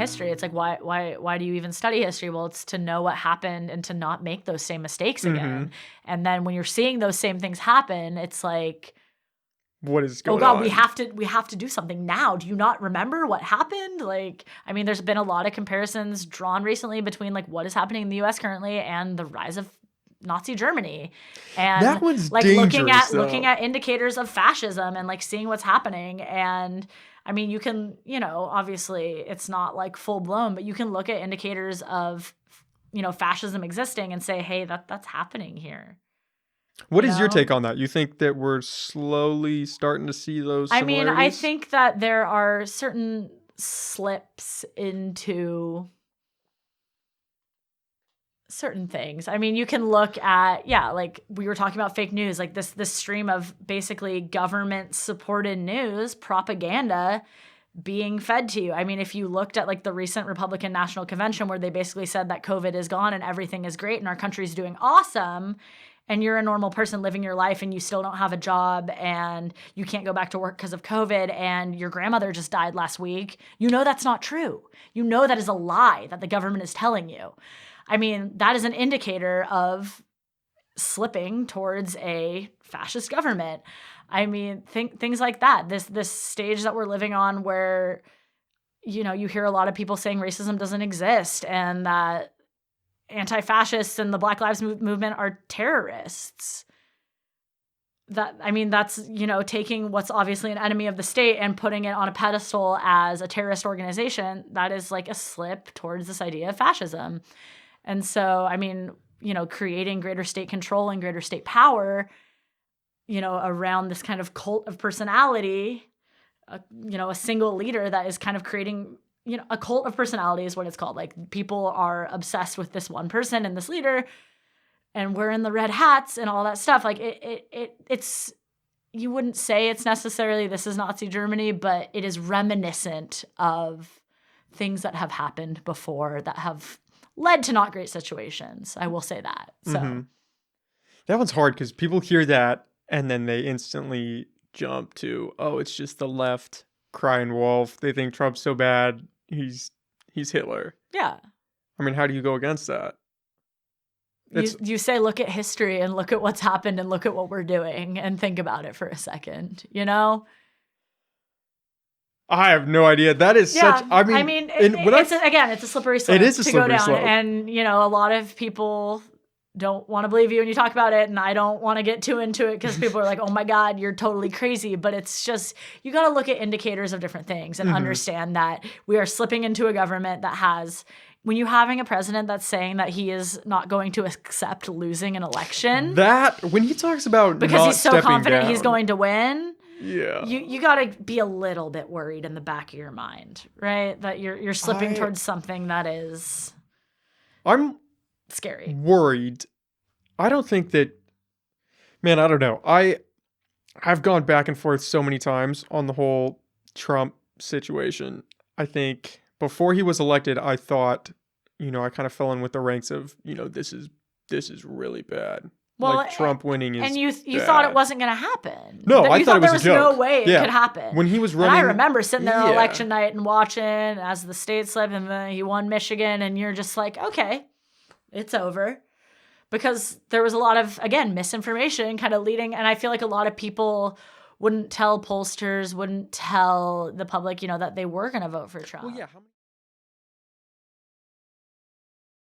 history. It's like, why do you even study history? Well, it's to know what happened and to not make those same mistakes again. And then when you're seeing those same things happen, it's like, what is going on? Oh God, we have to do something now. Do you not remember what happened? Like, I mean, there's been a lot of comparisons drawn recently between like what is happening in the US currently and the rise of Nazi Germany. And that one's like looking at indicators of fascism and like seeing what's happening. And I mean, you can, obviously it's not like full blown, but you can look at indicators of, fascism existing and say, hey, that's happening here. What is your take on that? You think that we're slowly starting to see those similarities? I mean, I think that there are certain slips into certain things. I mean, you can look at, like we were talking about fake news, like this stream of basically government-supported news, propaganda being fed to you. I mean, if you looked at like the recent Republican National Convention where they basically said that COVID is gone and everything is great and our country's doing awesome, and you're a normal person living your life and you still don't have a job and you can't go back to work because of COVID and your grandmother just died last week, that's not true. That is a lie that the government is telling you. I mean, that is an indicator of slipping towards a fascist government. I mean, things like that. This stage that we're living on where, you hear a lot of people saying racism doesn't exist and that anti-fascists and the Black Lives Movement are terrorists. That's, taking what's obviously an enemy of the state and putting it on a pedestal as a terrorist organization. That is like a slip towards this idea of fascism. And so, I mean, creating greater state control and greater state power, around this kind of cult of personality, a single leader that is kind of creating, a cult of personality is what it's called. Like people are obsessed with this one person and this leader and wearing the red hats and all that stuff. Like it's, you wouldn't say it's necessarily this is Nazi Germany, but it is reminiscent of things that have happened before that have led to not great situations. I will say that. So that one's hard because people hear that and then they instantly jump to, oh, it's just the left crying wolf. They think Trump's so bad. He's Hitler. Yeah. I mean, how do you go against that? You say, look at history and look at what's happened and look at what we're doing and think about it for a second, I have no idea. That is such, it's a slippery slope. It is a slippery slope. And, a lot of people don't want to believe you when you talk about it. And I don't want to get too into it because people are like, oh my God, you're totally crazy. But it's just, you got to look at indicators of different things and understand that we are slipping into a government that has, when you're having a president that's saying that he is not going to accept losing an election. That, when he talks about because he's so confident down, he's going to win. Yeah. You got to be a little bit worried in the back of your mind, right? That you're slipping towards something that is scary. Worried. I don't think that, man, I don't know. I've gone back and forth so many times on the whole Trump situation. I think before he was elected, I thought, I kind of fell in with the ranks of, this is really bad. Well, like Trump winning is and you bad. Thought it wasn't going to happen. No, I thought it was a joke. There was no way it could happen. When he was running, and I remember sitting there on election night and watching as the state slipped and then he won Michigan, and you're just like, okay, it's over, because there was a lot of, again, misinformation kind of leading, and I feel like a lot of people wouldn't tell pollsters, wouldn't tell the public, that they were going to vote for Trump. Well, yeah.